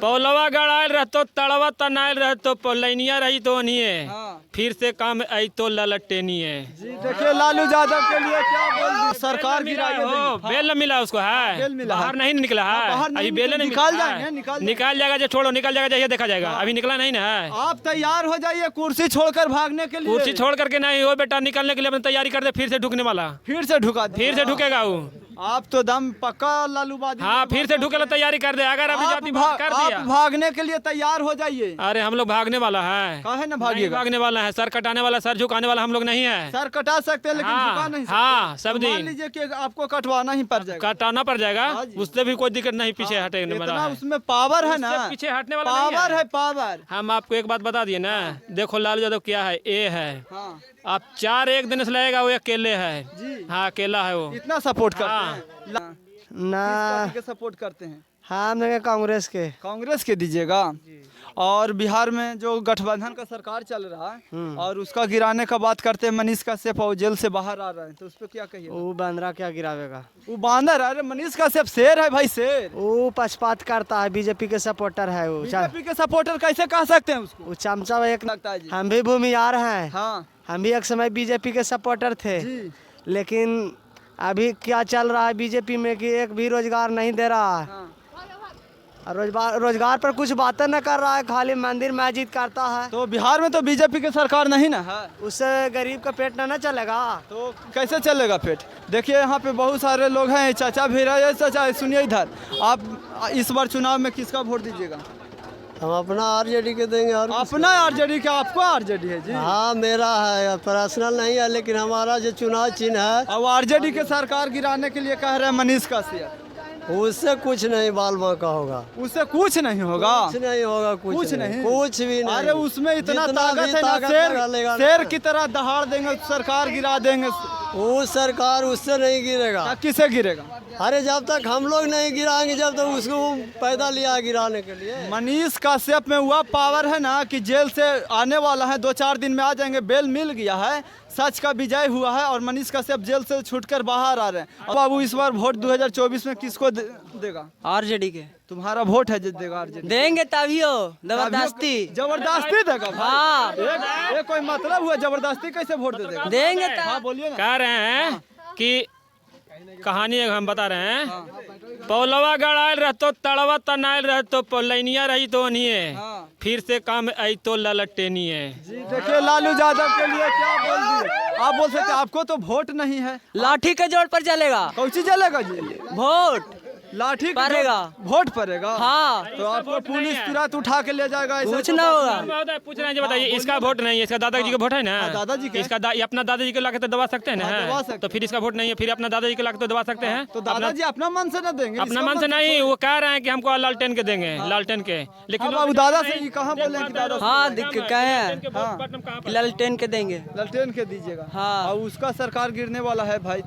पौलवा गड़ायल रहतो तड़वा तनायल रहतो पौलैनिया रही तो नहीं हाँ। फिर से काम आई तो ललटेनी है। जी देखिए लालू यादव के लिए क्या बोल दी सरकार मिला गिराई हो, बेल न मिला उसको है, बेल मिला बाहर है। नहीं निकला है, बाहर नहीं अभी बेल नहीं निकाल मिला जाएंगे, है। निकाल निकाल जाएगा जो छोड़ो निकाल जाएगा जैसे देखा जाएगा, अभी निकला नहीं ना है। आप तैयार हो जाइए कुर्सी छोड़कर भागने के लिए। कुर्सी छोड़ करके नहीं हो बेटा, निकलने के लिए अपनी तैयारी कर दे, फिर से ढुकने वाला, फिर से ढुका दी। फिर से ढुकेगा वो। आप तो दम पक्का लालूबादी। हाँ फिर से ढुके तैयारी कर दे, अगर अभी जाति कर आप दिया। भागने के लिए तैयार हो जाइए। अरे हम लोग भागने वाला है, काहे ना नहीं भागिएगा? भागने वाला है, सर कटाने वाला सर झुकाने वाला हम लोग नहीं है। सर कटा सकते हैं लेकिन झुका हाँ नहीं सकते। हाँ सब तो मान दिन लीजिए कि आपको कटवाना ही पड़ जाएगा। कटाना पड़ जाएगा, हाँ जी। उससे भी कोई दिक्कत नहीं, पीछे हटे इतना उसमें पावर है ना, उससे पीछे हटने वाला नहीं पावर है पावर। हम आपको एक बात बता दिए ना, देखो लालू यादव क्या है, ए है, हाँ आप 4 एक दिन से लगेगा, वो अकेले है। जी हाँ अकेला है वो। इतना सपोर्ट करते हाँ। हैं ला- ना किस पार्टी के सपोर्ट करते हैं? हम देंगे कांग्रेस के। कांग्रेस के दीजिएगा। और बिहार में जो गठबंधन का सरकार चल रहा है और उसका गिराने का बात करते हैं, मनीष कश्यप और जेल से बाहर आ रहे हैं, तो उस पर क्या कहिए? वो बंदरा क्या गिरावेगा? वो बांदर, अरे मनीष कश्यप शेर है भाई, शेर। वो पक्षपात करता है, बीजेपी के सपोर्टर है वो। बीजेपी के सपोर्टर कैसे कह सकते हैं उसको? वो चमचा एक लगता है जी। हम भी भूमिहार हैं। हाँ हम भी एक समय बीजेपी के सपोर्टर थे, जी। लेकिन अभी क्या चल रहा है बीजेपी में कि एक भी रोजगार नहीं दे रहा है। हाँ। और रोजगार पर कुछ बातें न कर रहा है, खाली मंदिर मस्जिद करता है। तो बिहार में तो बीजेपी की सरकार नहीं ना है, उससे गरीब का पेट न चलेगा। तो कैसे चलेगा पेट? देखिए यहाँ पे बहुत सारे लोग हैं, चाचा भी रहे। चाचा सुनिए इधर, आप इस बार चुनाव में किसका वोट दीजिएगा? हम अपना आरजेडी के देंगे। और अपना आरजेडी का? आपको आरजेडी है जी? हाँ मेरा है, पर्सनल नहीं है, लेकिन हमारा जो चुनाव चिन्ह है अब आरजेडी के सरकार गिराने के लिए कह रहे हैं मनीष कश्यप। उससे कुछ नहीं बाल बांका होगा। उससे कुछ नहीं होगा, कुछ नहीं होगा, कुछ नहीं, कुछ भी नहीं। अरे उसमें इतना जितना ताकत भी है ना, ताकत लगा लेगा ना। शेर की तरह दहाड़ देंगे, सरकार गिरा देंगे। वो सरकार उससे नहीं गिरेगा। किसे गिरेगा? अरे जब तक हम लोग नहीं गिराएंगे, जब तक उसको पैदा लिया गिराने के लिए। मनीष कश्यप में हुआ पावर है ना कि जेल से आने वाला है, 2-4 दिन में आ जाएंगे, बेल मिल गया है, सच का विजय हुआ है और मनीष कश्यप जेल से छूटकर बाहर आ रहे हैं। अब बाबू इस बार वोट 2024 में किसको देगा? आरजेडी के तुम्हारा वोट है जो देगा आरजेडी? देंगे तभी हो, जबरदस्ती जबरदस्ती देगा? हाँ ये कोई मतलब हुआ? जबरदस्ती कैसे वोट दे देगा? देंगे हाँ बोलिए ना। कह रहे हैं कि कहानी एक हम बता रहे हैं, पौलवा गड़ायल रहतो तड़वा तनायल रहतो पौलैनिया रही तो नहीं हाँ। फिर से काम आई तो ललटेनी है। जी देखिए लालू यादव के लिए क्या बोल दिए? आप बोल सकते हैं आपको तो वोट नहीं है, लाठी के जोर पर चलेगा कौन सी चलेगा जी? वोट लाठी के पड़ेगा। वोट पड़ेगा। हाँ तो आपको पुलिस तुरंत उठा के ले जाएगा, ऐसे कुछ तो ना बात होगा। महोदय पूछ रहे हैं जी, बताइए इसका वोट नहीं है, इसका दादाजी का वोट है ना? हाँ, दादाजी का है। इसका ये अपना दादाजी को लाके तो दबा सकते हैं ना? हाँ, दबा सकते तो फिर इसका वोट नहीं है, फिर अपना दादाजी को लाके तो दबा सकते हैं? तो दादाजी अपना मन से न देंगे? अपना इसका मन से मतलब नहीं, वो कह रहे हैं कि हमको लालटेन के देंगे, लालटेन के, लेकिन हाँ, बाबू दादा से ये कहाँ बोले हैं कि दादा से? हाँ कहे ललटेन के देंगे। ललटेन के दीजिएगा। हाँ। और उसका सरकार गिरने वाला है भाई,